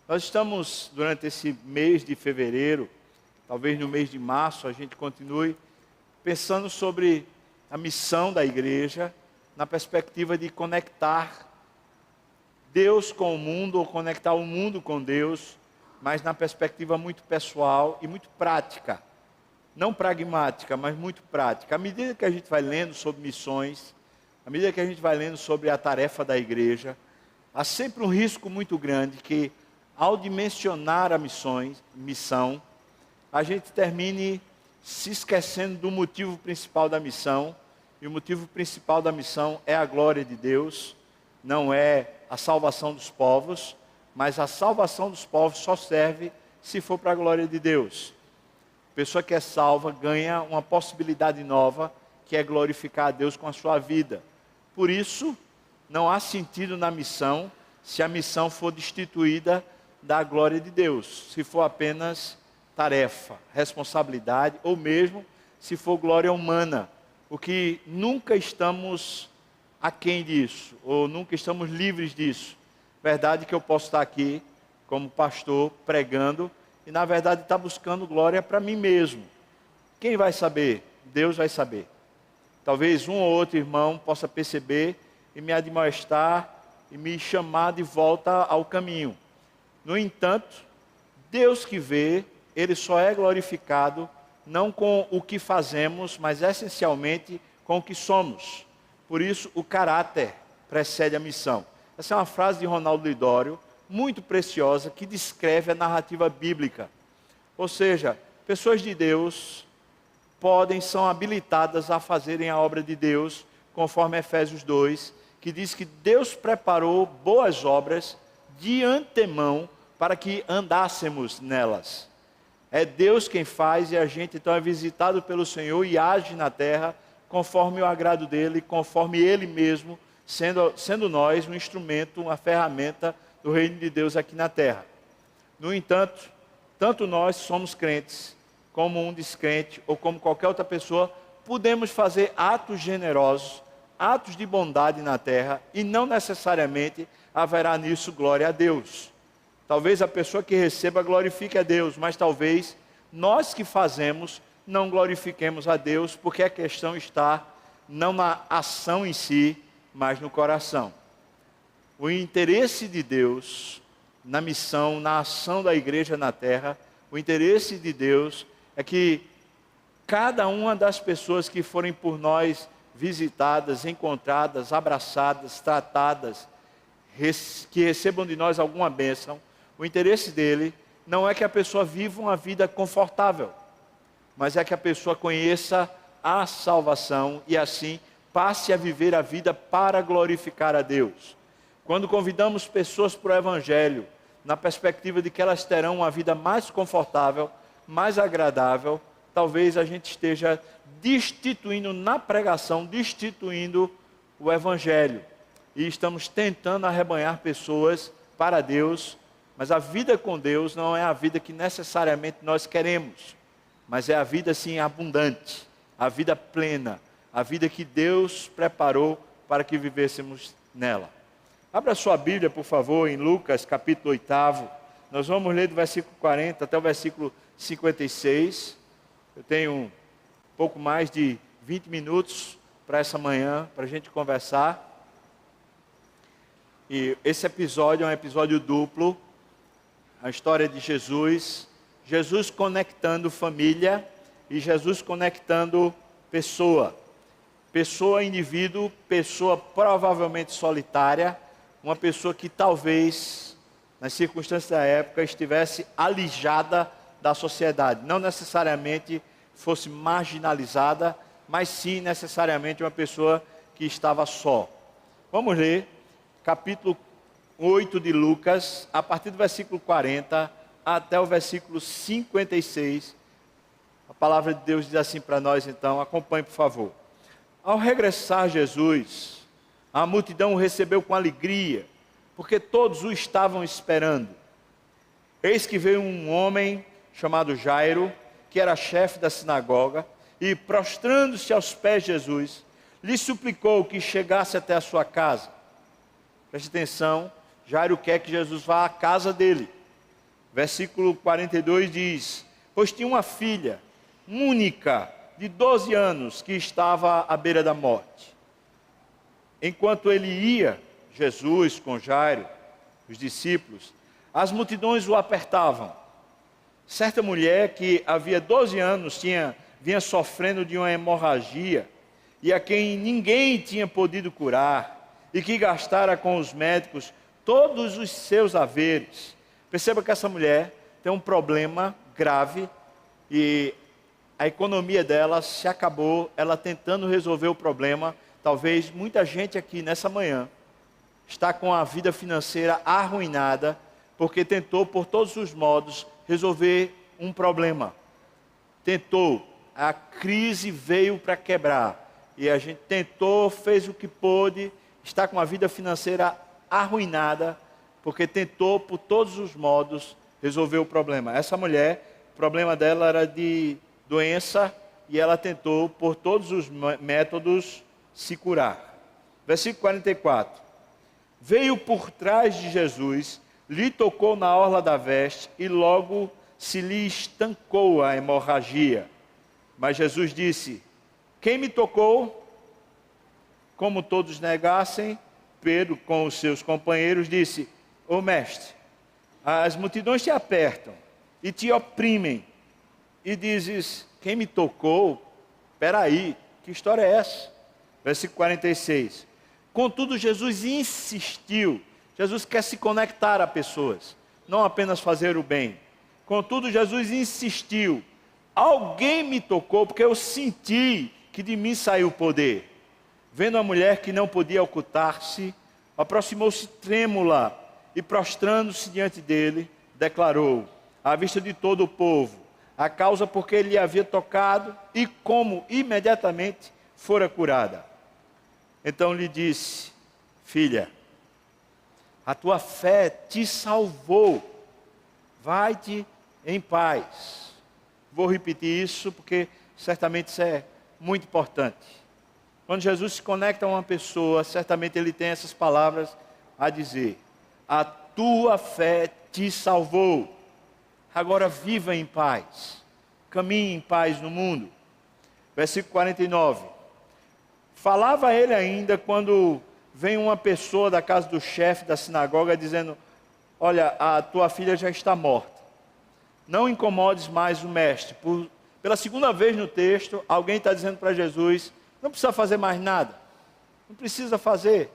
Nós estamos, durante esse mês de fevereiro, talvez no mês de março, a gente continue pensando sobre a missão da igreja, na perspectiva de conectar Deus com o mundo, ou conectar o mundo com Deus, mas na perspectiva muito pessoal e muito prática. Não pragmática, mas muito prática. À medida que a gente vai lendo sobre missões, à medida que a gente vai lendo sobre a tarefa da igreja, há sempre um risco muito grande que, ao dimensionar a missão, a gente termine se esquecendo do motivo principal da missão. E o motivo principal da missão é a glória de Deus, não é a salvação dos povos, mas a salvação dos povos só serve se for para a glória de Deus. A pessoa que é salva ganha uma possibilidade nova, que é glorificar a Deus com a sua vida. Por isso, não há sentido na missão, se a missão for destituída da glória de Deus, se for apenas tarefa, responsabilidade, ou mesmo se for glória humana, o que nunca estamos aquém disso, ou nunca estamos livres disso. Verdade que eu posso estar aqui como pastor pregando e na verdade estar buscando glória para mim mesmo. Quem vai saber? Deus vai saber. Talvez um ou outro irmão possa perceber e me admoestar e me chamar de volta ao caminho. No entanto, Deus que vê, Ele só é glorificado não com o que fazemos, mas essencialmente com o que somos. Por isso, o caráter precede a missão. Essa é uma frase de Ronaldo Lidório, muito preciosa, que descreve a narrativa bíblica. Ou seja, pessoas de Deus são habilitadas a fazerem a obra de Deus, conforme Efésios 2, que diz que Deus preparou boas obras de antemão para que andássemos nelas. É Deus quem faz e a gente então é visitado pelo Senhor e age na terra conforme o agrado dEle, conforme Ele mesmo, sendo nós um instrumento, uma ferramenta do reino de Deus aqui na terra. No entanto, tanto nós somos crentes, como um descrente, ou como qualquer outra pessoa, podemos fazer atos generosos, atos de bondade na terra, e não necessariamente haverá nisso glória a Deus. Talvez a pessoa que receba glorifique a Deus, mas talvez nós que fazemos não glorifiquemos a Deus, porque a questão está não na ação em si, mas no coração. O interesse de Deus na missão, na ação da igreja na terra, o interesse de Deus é que cada uma das pessoas que forem por nós visitadas, encontradas, abraçadas, tratadas, que recebam de nós alguma bênção, o interesse dele não é que a pessoa viva uma vida confortável, mas é que a pessoa conheça a salvação e assim passe a viver a vida para glorificar a Deus. Quando convidamos pessoas para o Evangelho, na perspectiva de que elas terão uma vida mais confortável, mais agradável, talvez a gente esteja destituindo na pregação, destituindo o Evangelho. E estamos tentando arrebanhar pessoas para Deus, mas a vida com Deus não é a vida que necessariamente nós queremos, mas é a vida assim abundante, a vida plena, a vida que Deus preparou para que vivêssemos nela. Abra sua Bíblia, por favor, em Lucas capítulo 8. Nós vamos ler do versículo 40 até o versículo 56. Eu tenho um pouco mais de 20 minutos para essa manhã, para a gente conversar. E esse episódio é um episódio duplo. A história de Jesus, Jesus conectando família e Jesus conectando pessoa. Pessoa, indivíduo, pessoa provavelmente solitária, uma pessoa que talvez, nas circunstâncias da época, estivesse alijada da sociedade. Não necessariamente fosse marginalizada, mas sim necessariamente uma pessoa que estava só. Vamos ler capítulo 8 de Lucas, a partir do versículo 40 até o versículo 56. A palavra de Deus diz assim para nós, então, acompanhe por favor. Ao regressar Jesus, a multidão o recebeu com alegria, porque todos o estavam esperando. Eis que veio um homem chamado Jairo, que era chefe da sinagoga, e prostrando-se aos pés de Jesus, lhe suplicou que chegasse até a sua casa. Preste atenção, Jairo quer que Jesus vá à casa dele. Versículo 42 diz: pois tinha uma filha única de 12 anos que estava à beira da morte. Enquanto ele ia, Jesus com Jairo, os discípulos, as multidões o apertavam. Certa mulher que havia 12 anos vinha sofrendo de uma hemorragia e a quem ninguém tinha podido curar e que gastara com os médicos todos os seus haveres. Perceba que essa mulher tem um problema grave e a economia dela se acabou, ela tentando resolver o problema. Talvez muita gente aqui nessa manhã está com a vida financeira arruinada porque tentou por todos os modos resolver um problema. Tentou, a crise veio para quebrar e a gente tentou, fez o que pôde, está com a vida financeira arruinada porque tentou por todos os modos resolver o problema. Essa mulher, o problema dela era de doença e ela tentou por todos os métodos se curar. Versículo 44. Veio por trás de Jesus, lhe tocou na orla da veste e logo se lhe estancou a hemorragia. Mas Jesus disse: quem me tocou? Como todos negassem, Pedro com os seus companheiros disse: ô mestre, as multidões te apertam e te oprimem e dizes: quem me tocou? Espera aí, que história é essa? Versículo 46. Contudo, Jesus insistiu. Jesus quer se conectar a pessoas, não apenas fazer o bem. Contudo, Jesus insistiu. Alguém me tocou porque eu senti que de mim saiu o poder. Vendo a mulher que não podia ocultar-se, aproximou-se trêmula e prostrando-se diante dele, declarou, à vista de todo o povo, a causa por que ele havia tocado e como imediatamente fora curada. Então lhe disse: filha, a tua fé te salvou, vai-te em paz. Vou repetir isso porque certamente isso é muito importante. Quando Jesus se conecta a uma pessoa, certamente ele tem essas palavras a dizer: a tua fé te salvou, agora viva em paz, caminhe em paz no mundo. Versículo 49. Falava ele ainda quando vem uma pessoa da casa do chefe da sinagoga dizendo: olha, a tua filha já está morta, não incomodes mais o mestre. Pela segunda vez no texto, alguém está dizendo para Jesus: não precisa fazer mais nada, não precisa fazer.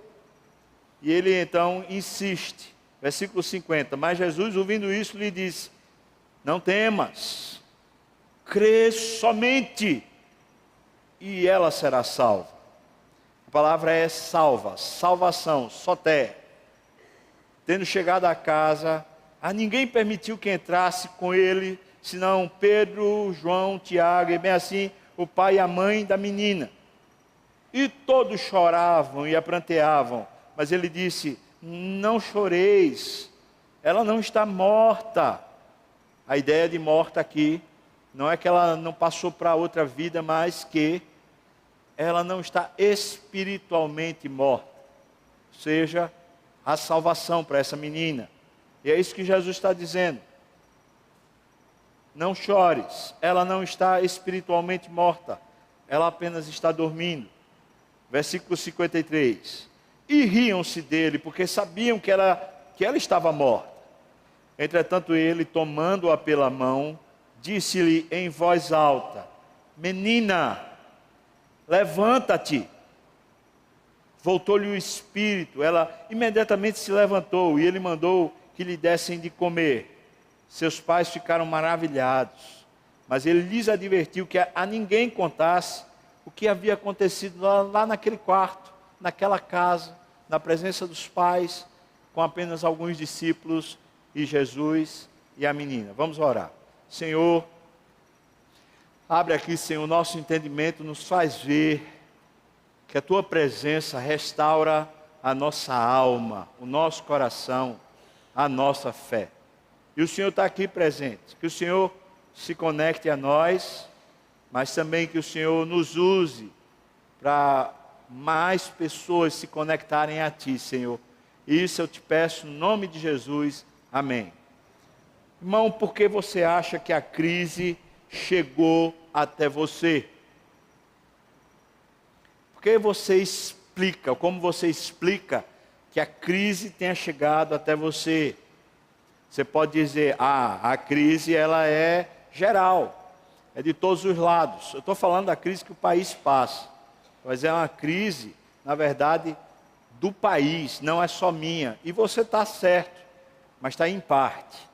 E ele então insiste, versículo 50, mas Jesus, ouvindo isso, lhe disse: não temas, crê somente, e ela será salva. A palavra é salva, salvação, soter. Tendo chegado à casa, a ninguém permitiu que entrasse com ele, senão Pedro, João, Tiago, e bem assim, o pai e a mãe da menina. E todos choravam e a pranteavam, mas ele disse: não choreis, ela não está morta. A ideia de morta aqui, não é que ela não passou para outra vida, mas que ela não está espiritualmente morta. Ou seja, a salvação para essa menina. E é isso que Jesus está dizendo. Não chores, ela não está espiritualmente morta, ela apenas está dormindo. Versículo 53. E riam-se dele, porque sabiam que ela estava morta. Entretanto ele, tomando-a pela mão, disse-lhe em voz alta: menina, levanta-te. Voltou-lhe o espírito, ela imediatamente se levantou e ele mandou que lhe dessem de comer. Seus pais ficaram maravilhados, mas ele lhes advertiu que a ninguém contasse o que havia acontecido lá naquele quarto, naquela casa, na presença dos pais, com apenas alguns discípulos e Jesus e a menina. Vamos orar. Senhor, abre aqui, Senhor, o nosso entendimento, nos faz ver que a Tua presença restaura a nossa alma, o nosso coração, a nossa fé. E o Senhor está aqui presente, que o Senhor se conecte a nós, mas também que o Senhor nos use para mais pessoas se conectarem a Ti, Senhor. E isso eu te peço no nome de Jesus. Amém. Irmão, por que você acha que a crise chegou até você? Por que você explica, como você explica que a crise tenha chegado até você? Você pode dizer, a crise ela é geral, é de todos os lados. Eu estou falando da crise que o país passa, mas é uma crise, na verdade, do país, não é só minha. E você está certo, mas está em parte.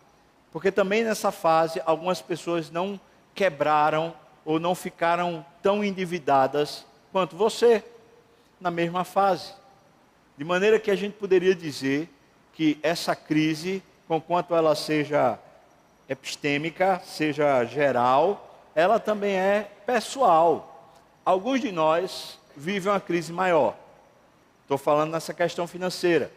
Porque também nessa fase, algumas pessoas não quebraram ou não ficaram tão endividadas quanto você, na mesma fase. De maneira que a gente poderia dizer que essa crise, conquanto ela seja epistêmica, seja geral, ela também é pessoal. Alguns de nós vivem uma crise maior. Estou falando nessa questão financeira.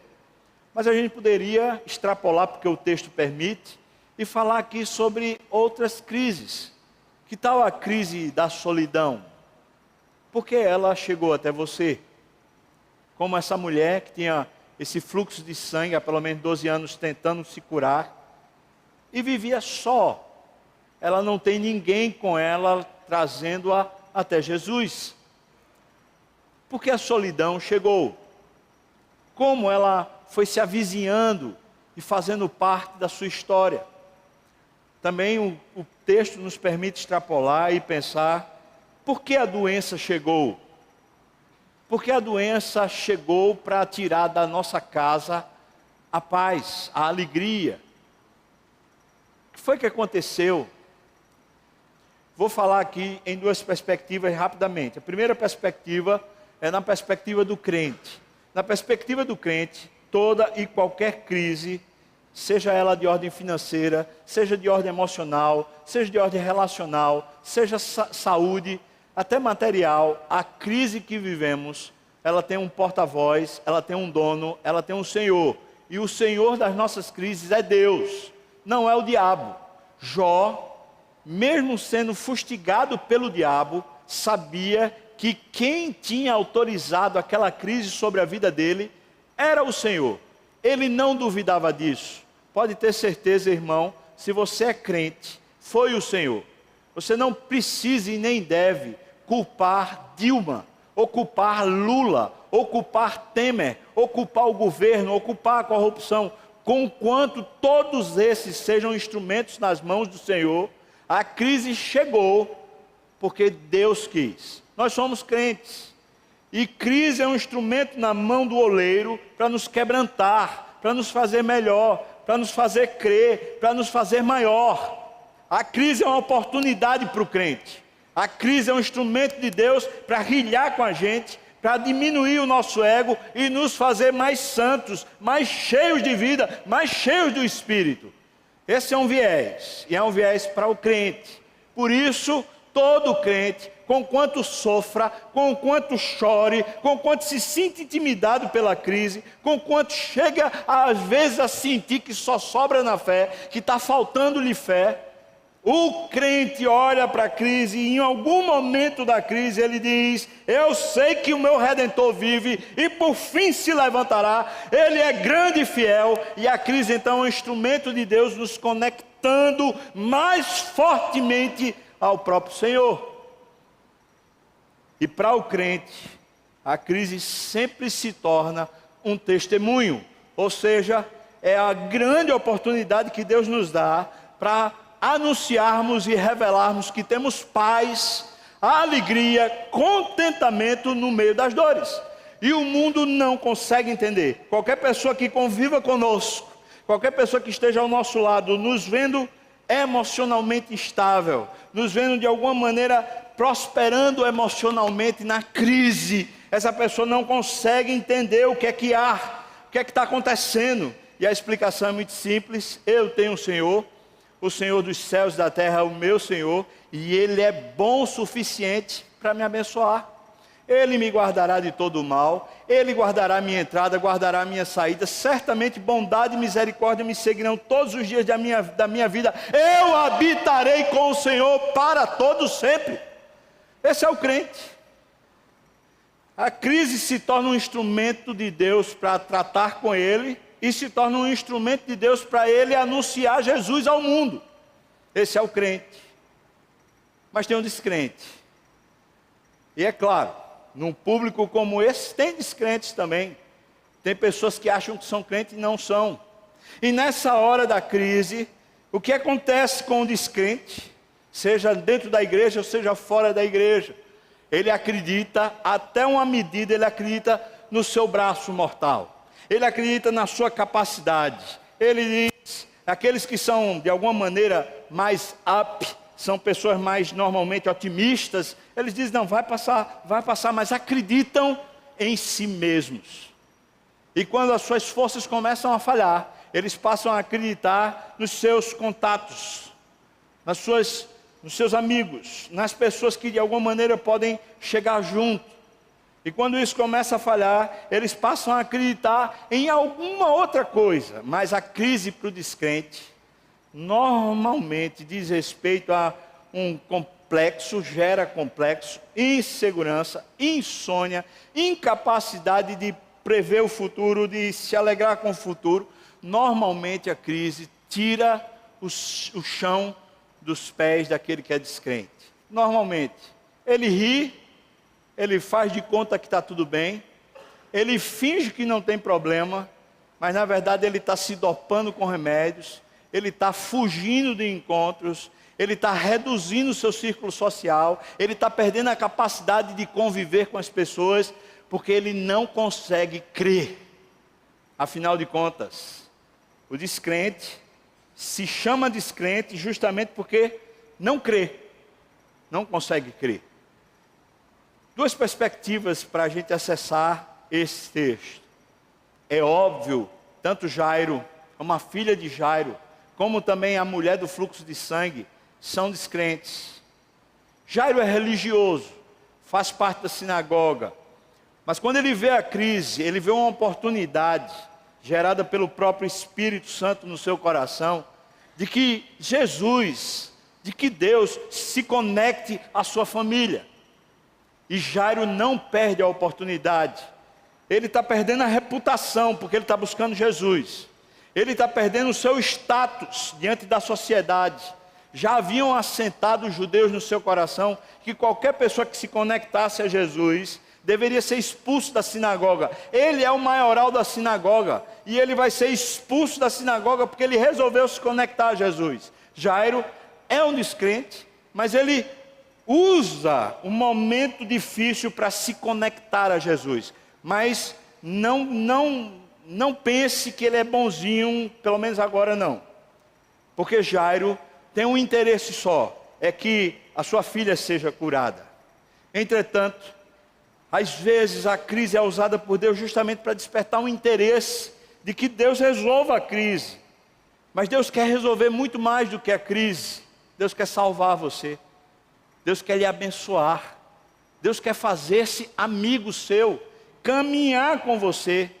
Mas a gente poderia extrapolar, porque o texto permite, e falar aqui sobre outras crises. Que tal a crise da solidão? Por que ela chegou até você? Como essa mulher que tinha esse fluxo de sangue há pelo menos 12 anos tentando se curar, e vivia só. Ela não tem ninguém com ela trazendo-a até Jesus. Porque a solidão chegou. Como ela foi se avizinhando e fazendo parte da sua história. Também o texto nos permite extrapolar e pensar, por que a doença chegou? Porque a doença chegou para tirar da nossa casa a paz, a alegria. O que foi que aconteceu? Vou falar aqui em duas perspectivas rapidamente. A primeira perspectiva é na perspectiva do crente. Na perspectiva do crente, toda e qualquer crise, seja ela de ordem financeira, seja de ordem emocional, seja de ordem relacional, seja saúde, até material, a crise que vivemos, ela tem um porta-voz, ela tem um dono, ela tem um Senhor. E o Senhor das nossas crises é Deus, não é o diabo. Jó, mesmo sendo fustigado pelo diabo, sabia que quem tinha autorizado aquela crise sobre a vida dele era o Senhor. Ele não duvidava disso. Pode ter certeza, irmão, se você é crente, foi o Senhor. Você não precisa e nem deve culpar Dilma, ou culpar Lula, ou culpar Temer, ou culpar o governo, ou culpar a corrupção. Conquanto todos esses sejam instrumentos nas mãos do Senhor, a crise chegou porque Deus quis. Nós somos crentes. E crise é um instrumento na mão do oleiro para nos quebrantar, para nos fazer melhor, para nos fazer crer, para nos fazer maior. A crise é uma oportunidade para o crente. A crise é um instrumento de Deus para rilhar com a gente, para diminuir o nosso ego e nos fazer mais santos, mais cheios de vida, mais cheios do Espírito. Esse é um viés, e é um viés para o crente. Por isso, todo crente, conquanto sofra, conquanto chore, conquanto se sinta intimidado pela crise, conquanto chega às vezes a sentir que só sobra na fé, que está faltando-lhe fé, o crente olha para a crise e em algum momento da crise ele diz, eu sei que o meu Redentor vive e por fim se levantará, ele é grande e fiel, e a crise então é um instrumento de Deus nos conectando mais fortemente ao próprio Senhor. E para o crente, a crise sempre se torna um testemunho, ou seja, é a grande oportunidade que Deus nos dá para anunciarmos e revelarmos que temos paz, alegria, contentamento no meio das dores. E o mundo não consegue entender. Qualquer pessoa que conviva conosco, qualquer pessoa que esteja ao nosso lado, nos vendo emocionalmente estável, nos vendo de alguma maneira prosperando emocionalmente na crise, essa pessoa não consegue entender o que é que está acontecendo. E a explicação é muito simples: eu tenho um Senhor, o Senhor dos céus e da terra é o meu Senhor, e Ele é bom o suficiente para me abençoar. Ele me guardará de todo o mal, Ele guardará a minha entrada, guardará a minha saída, certamente bondade e misericórdia me seguirão todos os dias da minha vida, eu habitarei com o Senhor para todo sempre. Esse é o crente. A crise se torna um instrumento de Deus para tratar com Ele, e se torna um instrumento de Deus para ele anunciar Jesus ao mundo. Esse é o crente. Mas tem um descrente. E é claro, num público como esse, tem descrentes também. Tem pessoas que acham que são crentes e não são. E nessa hora da crise, o que acontece com o descrente, seja dentro da igreja ou seja fora da igreja? Ele acredita, até uma medida, ele acredita no seu braço mortal. Ele acredita na sua capacidade. Ele diz, aqueles que são de alguma maneira mais up, são pessoas mais normalmente otimistas, eles dizem, não, vai passar, mas acreditam em si mesmos. E quando as suas forças começam a falhar, eles passam a acreditar nos seus contatos, nos seus amigos, nas pessoas que de alguma maneira podem chegar junto. E quando isso começa a falhar, eles passam a acreditar em alguma outra coisa. Mas a crise para o descrente, normalmente diz respeito a um complexo, gera complexo, insegurança, insônia, incapacidade de prever o futuro, de se alegrar com o futuro. Normalmente a crise tira o chão dos pés daquele que é descrente. Normalmente, ele ri, ele faz de conta que está tudo bem, ele finge que não tem problema, mas na verdade ele está se dopando com remédios, ele está fugindo de encontros, ele está reduzindo o seu círculo social, ele está perdendo a capacidade de conviver com as pessoas, porque ele não consegue crer. Afinal de contas, o descrente se chama descrente justamente porque não crê, não consegue crer. Duas perspectivas para a gente acessar esse texto. É óbvio, tanto Jairo, uma filha de Jairo, como também a mulher do fluxo de sangue, são descrentes. Jairo é religioso, faz parte da sinagoga, mas quando ele vê a crise, ele vê uma oportunidade gerada pelo próprio Espírito Santo no seu coração, de que Jesus, de que Deus se conecte à sua família. E Jairo não perde a oportunidade. Ele está perdendo a reputação, porque ele está buscando Jesus. Ele está perdendo o seu status diante da sociedade. Já haviam assentado os judeus no seu coração que qualquer pessoa que se conectasse a Jesus deveria ser expulso da sinagoga. Ele é o maioral da sinagoga, e ele vai ser expulso da sinagoga porque ele resolveu se conectar a Jesus. Jairo é um descrente, mas ele usa um momento difícil para se conectar a Jesus. Mas não pense que ele é bonzinho, pelo menos agora não. Porque Jairo tem um interesse só, é que a sua filha seja curada. Entretanto, às vezes a crise é usada por Deus justamente para despertar um interesse de que Deus resolva a crise. Mas Deus quer resolver muito mais do que a crise. Deus quer salvar você. Deus quer lhe abençoar. Deus quer fazer-se amigo seu, caminhar com você,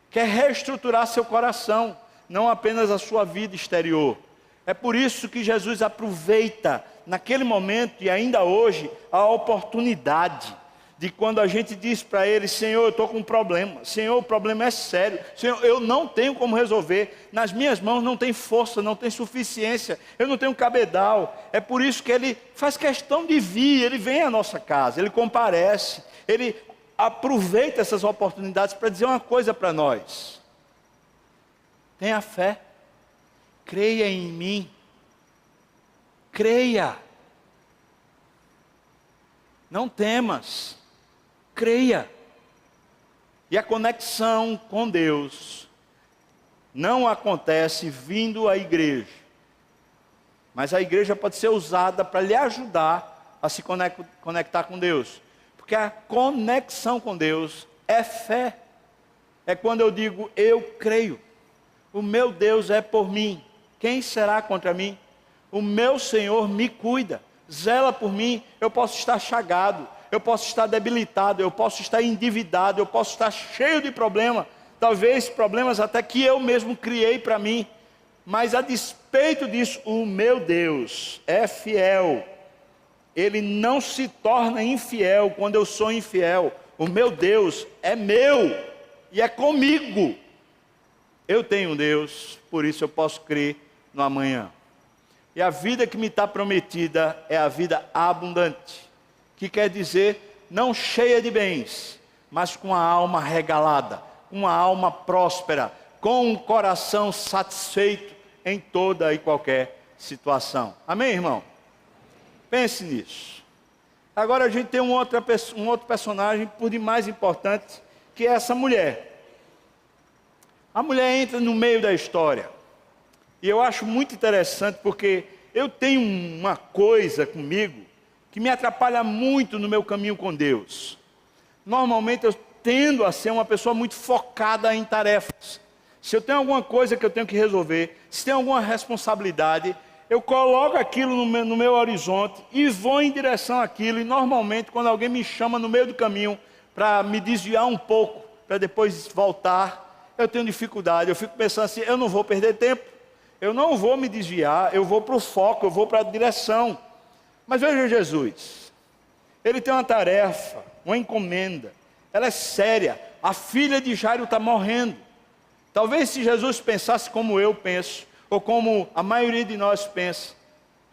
quer reestruturar seu coração, não apenas a sua vida exterior. É por isso que Jesus aproveita naquele momento e ainda hoje a oportunidade de quando a gente diz para ele, Senhor, eu estou com um problema, Senhor, o problema é sério, Senhor, eu não tenho como resolver, nas minhas mãos não tem força, não tem suficiência, eu não tenho cabedal. É por isso que ele faz questão de vir, ele vem à nossa casa, ele comparece, ele aproveita essas oportunidades para dizer uma coisa para nós: tenha fé, creia em mim, creia, não temas, creia. E a conexão com Deus não acontece vindo à igreja, mas a igreja pode ser usada para lhe ajudar a se conectar com Deus, porque a conexão com Deus é fé. É quando eu digo, eu creio, o meu Deus é por mim, quem será contra mim? O meu Senhor me cuida, zela por mim. Eu posso estar chagado, eu posso estar debilitado, eu posso estar endividado, eu posso estar cheio de problemas, talvez problemas até que eu mesmo criei para mim, mas a despeito disso, o meu Deus é fiel. Ele não se torna infiel quando eu sou infiel. O meu Deus é meu e é comigo. Eu tenho um Deus, por isso eu posso crer no amanhã. E a vida que me está prometida é a vida abundante, que quer dizer não cheia de bens, mas com a alma regalada, uma alma próspera, com um coração satisfeito em toda e qualquer situação. Amém, irmão? Pense nisso. Agora a gente tem um outro personagem por demais importante, que é essa mulher. A mulher entra no meio da história. E eu acho muito interessante porque eu tenho uma coisa comigo que me atrapalha muito no meu caminho com Deus. Normalmente eu tendo a ser uma pessoa muito focada em tarefas. Se eu tenho alguma coisa que eu tenho que resolver, se tem alguma responsabilidade, eu coloco aquilo no meu horizonte e vou em direção àquilo. E normalmente quando alguém me chama no meio do caminho para me desviar um pouco, para depois voltar, eu tenho dificuldade. Eu fico pensando assim, eu não vou perder tempo, eu não vou me desviar, eu vou para o foco, eu vou para a direção. Mas veja Jesus, ele tem uma tarefa, uma encomenda, ela é séria. A filha de Jairo está morrendo. Talvez se Jesus pensasse como eu penso, ou como a maioria de nós pensa,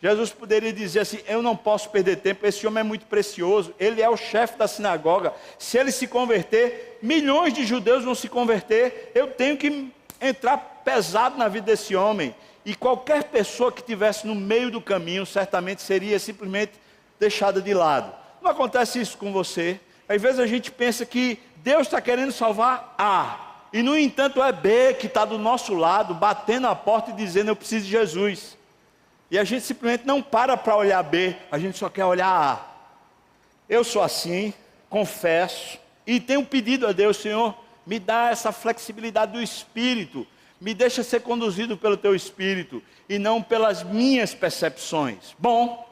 Jesus poderia dizer assim, eu não posso perder tempo, esse homem é muito precioso, ele é o chefe da sinagoga, se ele se converter, milhões de judeus vão se converter, eu tenho que entrar pesado na vida desse homem. E qualquer pessoa que estivesse no meio do caminho, certamente seria simplesmente deixada de lado. Não acontece isso com você? Às vezes a gente pensa que Deus está querendo salvar A, e no entanto é B que está do nosso lado, batendo a porta e dizendo, eu preciso de Jesus. E a gente simplesmente não para olhar B, a gente só quer olhar A. Eu sou assim, confesso, e tenho pedido a Deus, Senhor, me dá essa flexibilidade do Espírito, me deixa ser conduzido pelo Teu Espírito, e não pelas minhas percepções. Bom,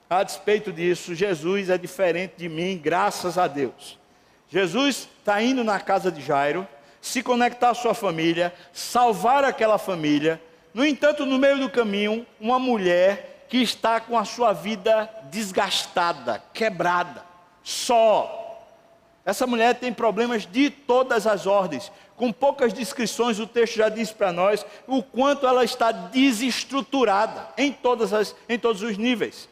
a despeito disso, Jesus é diferente de mim, graças a Deus. Jesus está indo na casa de Jairo, se conectar à sua família, salvar aquela família. No entanto, no meio do caminho, uma mulher que está com a sua vida desgastada, quebrada, só. Essa mulher tem problemas de todas as ordens. Com poucas descrições, o texto já diz para nós o quanto ela está desestruturada em todos os níveis.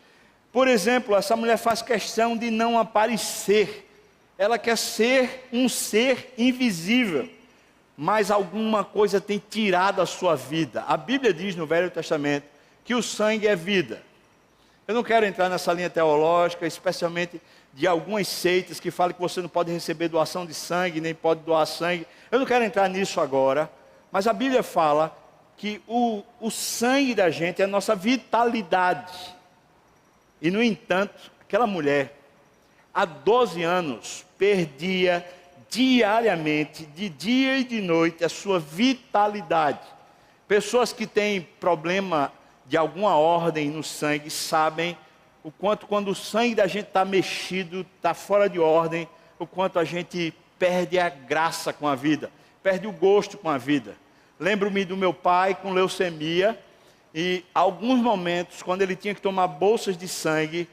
Por exemplo, essa mulher faz questão de não aparecer. Ela quer ser um ser invisível. Mas alguma coisa tem tirado a sua vida. A Bíblia diz no Velho Testamento que o sangue é vida. Eu não quero entrar nessa linha teológica, especialmente de algumas seitas que falam que você não pode receber doação de sangue, nem pode doar sangue. Eu não quero entrar nisso agora, mas a Bíblia fala que o sangue da gente é a nossa vitalidade. E no entanto, aquela mulher, há 12 anos, perdia diariamente, de dia e de noite, a sua vitalidade. Pessoas que têm problema de alguma ordem no sangue sabem o quanto quando o sangue da gente está mexido, está fora de ordem, o quanto a gente perde a graça com a vida, perde o gosto com a vida. Lembro-me do meu pai com leucemia, e alguns momentos, quando ele tinha que tomar bolsas de sangue,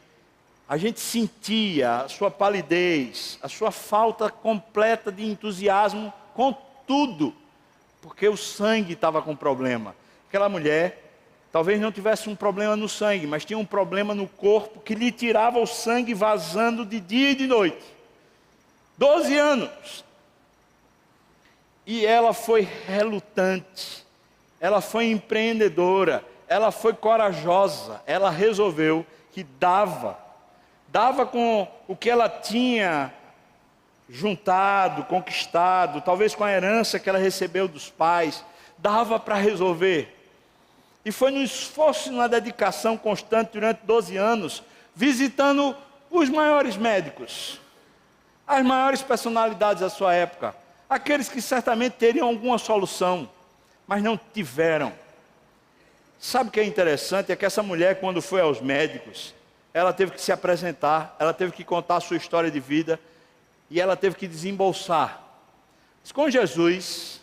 a gente sentia a sua palidez, a sua falta completa de entusiasmo com tudo, porque o sangue estava com problema. Aquela mulher, talvez não tivesse um problema no sangue, mas tinha um problema no corpo que lhe tirava o sangue vazando de dia e de noite. 12 anos. E ela foi relutante, ela foi empreendedora, ela foi corajosa, ela resolveu que dava com o que ela tinha juntado, conquistado, talvez com a herança que ela recebeu dos pais, dava para resolver. E foi no esforço e na dedicação constante durante 12 anos, visitando os maiores médicos, as maiores personalidades da sua época, aqueles que certamente teriam alguma solução, mas não tiveram. Sabe o que é interessante? É que essa mulher, quando foi aos médicos, ela teve que se apresentar, ela teve que contar a sua história de vida, e ela teve que desembolsar. Mas com Jesus,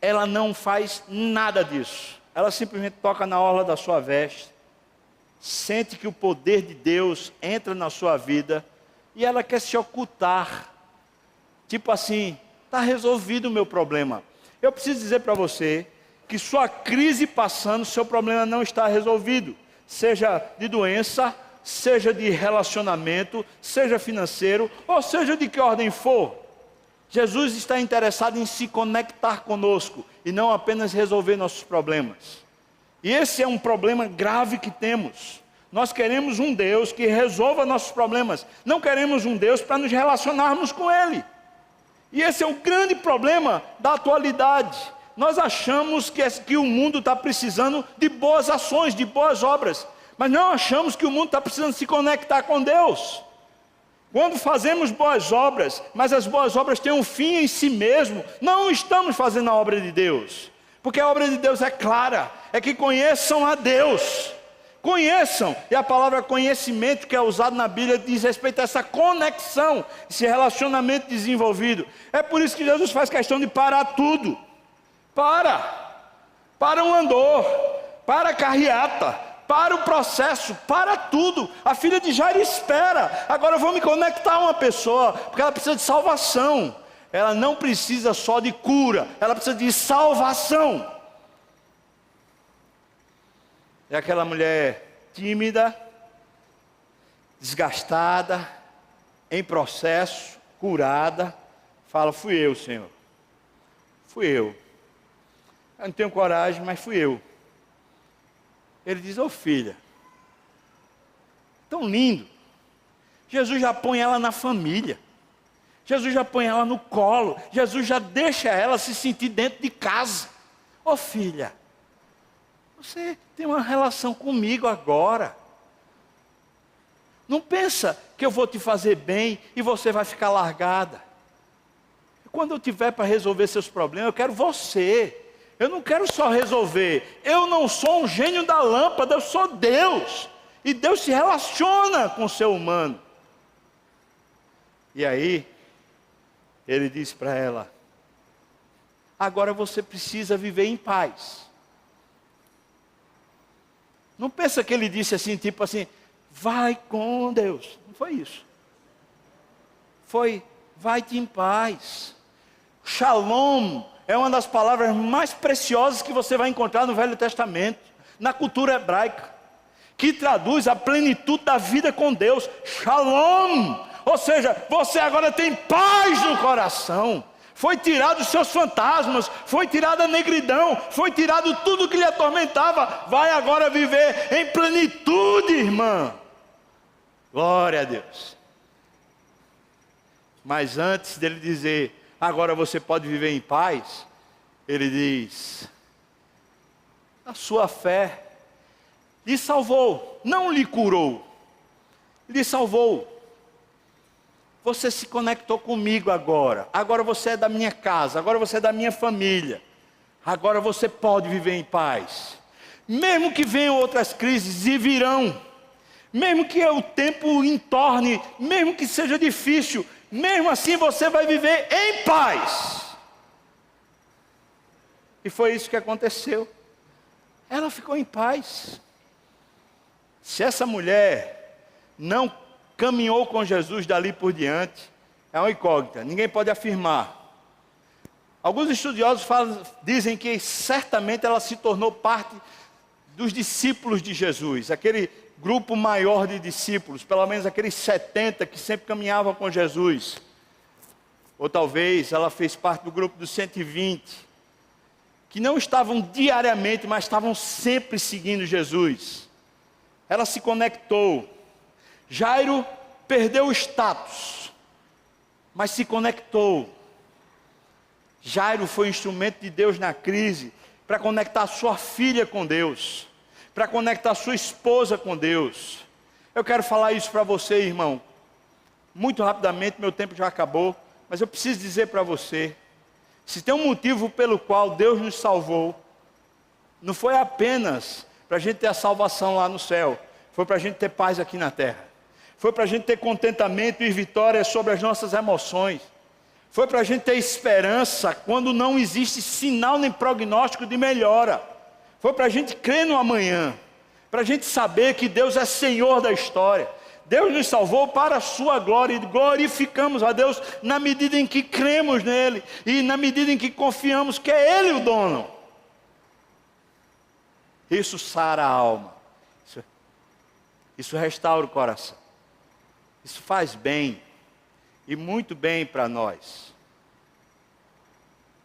ela não faz nada disso. Ela simplesmente toca na orla da sua veste, sente que o poder de Deus entra na sua vida, e ela quer se ocultar. Tipo assim, está resolvido o meu problema. Eu preciso dizer para você que sua crise passando, seu problema não está resolvido. Seja de doença, seja de relacionamento, seja financeiro, ou seja de que ordem for. Jesus está interessado em se conectar conosco e não apenas resolver nossos problemas. E esse é um problema grave que temos. Nós queremos um Deus que resolva nossos problemas. Não queremos um Deus para nos relacionarmos com Ele. E esse é o grande problema da atualidade. Nós achamos que o mundo está precisando de boas ações, de boas obras. Mas não achamos que o mundo está precisando se conectar com Deus. Quando fazemos boas obras, mas as boas obras têm um fim em si mesmo, não estamos fazendo a obra de Deus. Porque a obra de Deus é clara, é que conheçam a Deus. Conheçam, e a palavra conhecimento que é usada na Bíblia diz respeito a essa conexão, esse relacionamento desenvolvido. É por isso que Jesus faz questão de parar tudo. Para o andor, para a carreata, para o processo, para tudo. A filha de Jairo espera. Agora eu vou me conectar a uma pessoa, porque ela precisa de salvação. Ela não precisa só de cura, ela precisa de salvação. É aquela mulher tímida, desgastada, em processo, curada, fala: fui eu, Senhor. Fui eu. Eu não tenho coragem, mas fui eu. Ele diz: ô filha, tão lindo. Jesus já põe ela na família. Jesus já põe ela no colo. Jesus já deixa ela se sentir dentro de casa. Ô filha, você tem uma relação comigo agora. Não pensa que eu vou te fazer bem e você vai ficar largada. Quando eu tiver para resolver seus problemas, eu quero você. Eu não quero só resolver. Eu não sou um gênio da lâmpada, eu sou Deus. E Deus se relaciona com o ser humano. E aí, ele diz para ela: agora você precisa viver em paz. Não pensa que ele disse assim, tipo assim, vai com Deus. Não foi isso. Foi, vai-te em paz. Shalom é uma das palavras mais preciosas que você vai encontrar no Velho Testamento, na cultura hebraica, que traduz a plenitude da vida com Deus. Shalom, ou seja, você agora tem paz no coração. Foi tirado os seus fantasmas, foi tirada a negridão, foi tirado tudo que lhe atormentava. Vai agora viver em plenitude, irmã. Glória a Deus. Mas antes dele dizer, agora você pode viver em paz, ele diz: a sua fé lhe salvou, não lhe curou, lhe salvou. Você se conectou comigo agora. Agora você é da minha casa. Agora você é da minha família. Agora você pode viver em paz. Mesmo que venham outras crises, e virão. Mesmo que o tempo entorne, mesmo que seja difícil, mesmo assim você vai viver em paz. E foi isso que aconteceu. Ela ficou em paz. Se essa mulher não caminhou com Jesus dali por diante, é uma incógnita, ninguém pode afirmar. Alguns estudiosos dizem que certamente ela se tornou parte dos discípulos de Jesus, aquele grupo maior de discípulos, pelo menos aqueles 70 que sempre caminhavam com Jesus. Ou talvez ela fez parte do grupo dos 120, que não estavam diariamente, mas estavam sempre seguindo Jesus. Ela se conectou. Jairo perdeu o status, mas se conectou. Jairo foi instrumento de Deus na crise, para conectar sua filha com Deus, para conectar sua esposa com Deus. Eu quero falar isso para você, irmão, muito rapidamente, meu tempo já acabou, mas eu preciso dizer para você, se tem um motivo pelo qual Deus nos salvou, não foi apenas para a gente ter a salvação lá no céu, foi para a gente ter paz aqui na terra. Foi para a gente ter contentamento e vitória sobre as nossas emoções. Foi para a gente ter esperança quando não existe sinal nem prognóstico de melhora. Foi para a gente crer no amanhã. Para a gente saber que Deus é Senhor da história. Deus nos salvou para a sua glória e glorificamos a Deus na medida em que cremos nele e na medida em que confiamos que é Ele o dono. Isso sara a alma, isso restaura o coração, isso faz bem e muito bem para nós.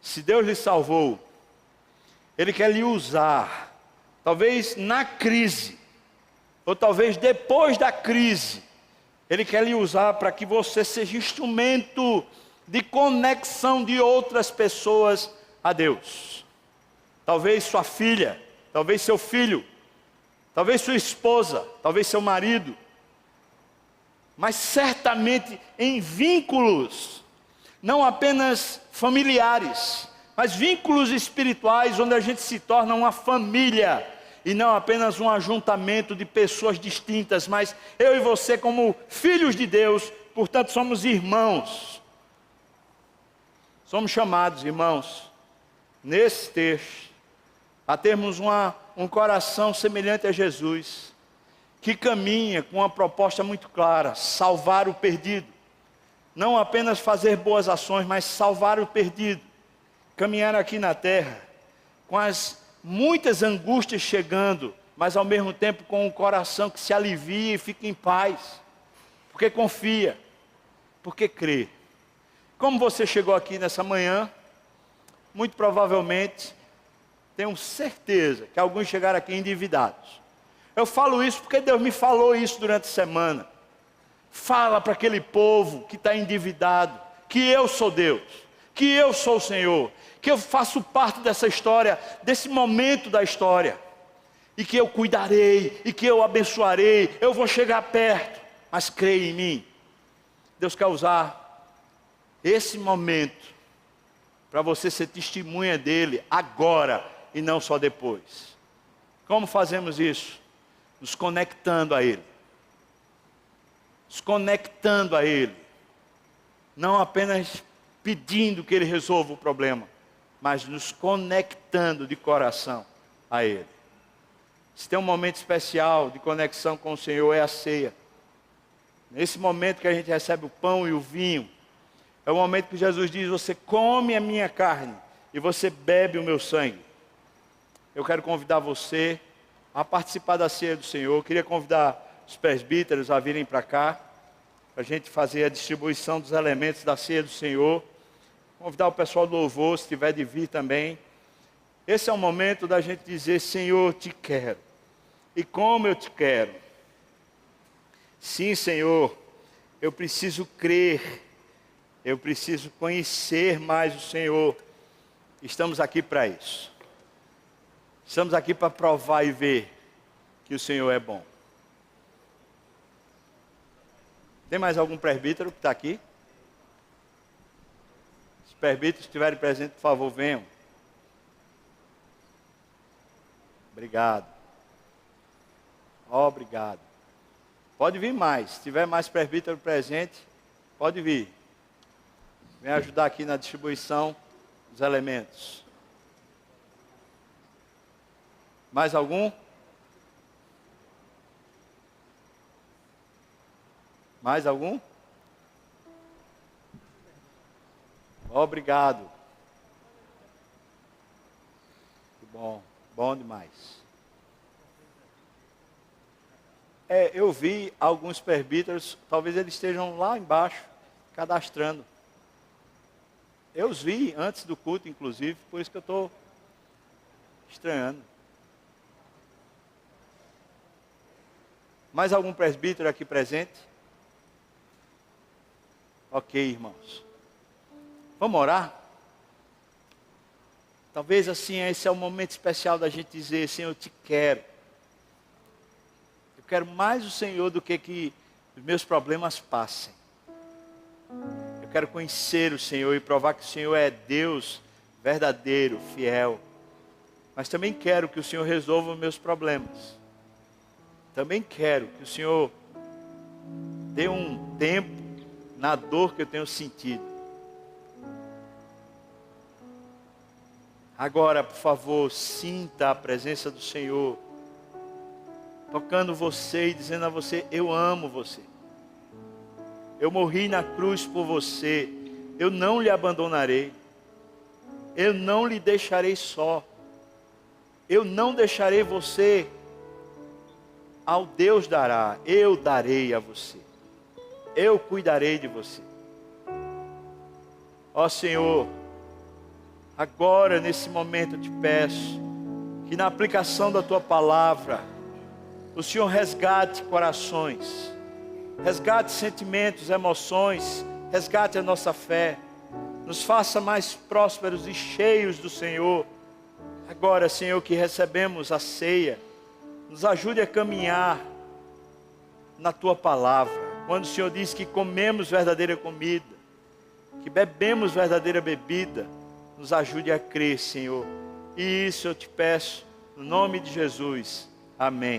Se Deus lhe salvou, Ele quer lhe usar, talvez na crise, ou talvez depois da crise, Ele quer lhe usar para que você seja instrumento de conexão de outras pessoas a Deus. Talvez sua filha, talvez seu filho, talvez sua esposa, talvez seu marido, mas certamente em vínculos, não apenas familiares, mas vínculos espirituais, onde a gente se torna uma família, e não apenas um ajuntamento de pessoas distintas, mas eu e você como filhos de Deus, portanto somos irmãos. Somos chamados, irmãos, nesse texto, a termos um coração semelhante a Jesus, que caminha com uma proposta muito clara: salvar o perdido. Não apenas fazer boas ações, mas salvar o perdido. Caminhar aqui na terra, com as muitas angústias chegando, mas ao mesmo tempo com um coração que se alivia e fica em paz, porque confia, porque crê. Como você chegou aqui nessa manhã, muito provavelmente, tenho certeza que alguns chegaram aqui endividados. Eu falo isso porque Deus me falou isso durante a semana. Fala para aquele povo que está endividado, que eu sou Deus, que eu sou o Senhor, que eu faço parte dessa história, desse momento da história, e que eu cuidarei, e que eu abençoarei, eu vou chegar perto, mas creia em mim. Deus quer usar esse momento para você ser testemunha dele agora e não só depois. Como fazemos isso? Nos conectando a ele. Nos conectando a ele. Não apenas pedindo que ele resolva o problema, mas nos conectando de coração a ele. Se tem um momento especial de conexão com o Senhor, é a ceia. Nesse momento que a gente recebe o pão e o vinho, é o momento que Jesus diz: você come a minha carne e você bebe o meu sangue. Eu quero convidar você a participar da ceia do Senhor. Eu queria convidar os presbíteros a virem para cá, para a gente fazer a distribuição dos elementos da ceia do Senhor. Convidar o pessoal do louvor, se tiver de vir também. Esse é o momento da gente dizer: Senhor, te quero. E como eu te quero. Sim, Senhor, eu preciso crer. Eu preciso conhecer mais o Senhor. Estamos aqui para isso. Estamos aqui para provar e ver que o Senhor é bom. Tem mais algum presbítero que está aqui? Se os presbíteros estiverem presentes, por favor, venham. Obrigado. Obrigado. Pode vir mais. Se tiver mais presbítero presente, pode vir. Vem ajudar aqui na distribuição dos elementos. Mais algum? Mais algum? Obrigado. Que bom, bom demais. Eu vi alguns presbíteros, talvez eles estejam lá embaixo, cadastrando. Eu os vi antes do culto, inclusive, por isso que eu estou estranhando. Mais algum presbítero aqui presente? Ok, irmãos. Vamos orar? Talvez assim, esse é o momento especial da gente dizer: Senhor, eu te quero. Eu quero mais o Senhor do que os meus problemas passem. Eu quero conhecer o Senhor e provar que o Senhor é Deus verdadeiro, fiel. Mas também quero que o Senhor resolva os meus problemas. Também quero que o Senhor dê um tempo na dor que eu tenho sentido. Agora, por favor, sinta a presença do Senhor, tocando você e dizendo a você: eu amo você. Eu morri na cruz por você. Eu não lhe abandonarei. Eu não lhe deixarei só. Eu não deixarei você ao Deus dará. Eu darei a você. Eu cuidarei de você. Ó Senhor, agora nesse momento eu te peço que na aplicação da tua palavra, o Senhor resgate corações, resgate sentimentos, emoções, resgate a nossa fé, nos faça mais prósperos e cheios do Senhor. Agora, Senhor, que recebemos a ceia, nos ajude a caminhar na tua palavra. Quando o Senhor diz que comemos verdadeira comida, que bebemos verdadeira bebida, nos ajude a crer, Senhor. E isso eu te peço, no nome de Jesus. Amém.